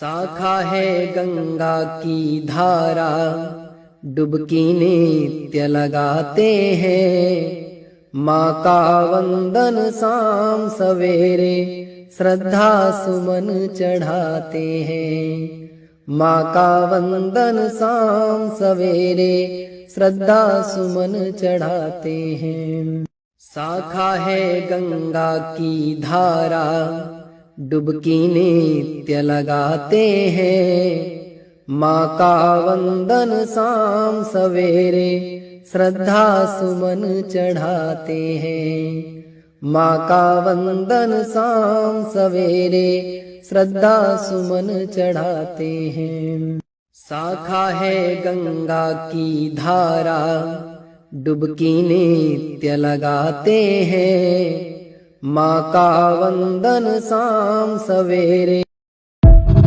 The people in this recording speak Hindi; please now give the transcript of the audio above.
शाखा है गंगा की धारा, डुबकी नित्य लगाते हैं। माँ का वंदन शाम सवेरे, श्रद्धा सुमन चढ़ाते हैं। माँ का वंदन शाम सवेरे, श्रद्धा सुमन चढ़ाते हैं। शाखा है गंगा की धारा, डुबकी नित्य लगाते हैं। माँ का वंदन शाम सवेरे, श्रद्धा सुमन चढ़ाते हैं। माँ का वंदन शाम सवेरे, श्रद्धा सुमन चढ़ाते हैं। शाखा है गंगा की धारा, डुबकी नित्य लगाते हैं। माँ का वंदन शाम सवेरे,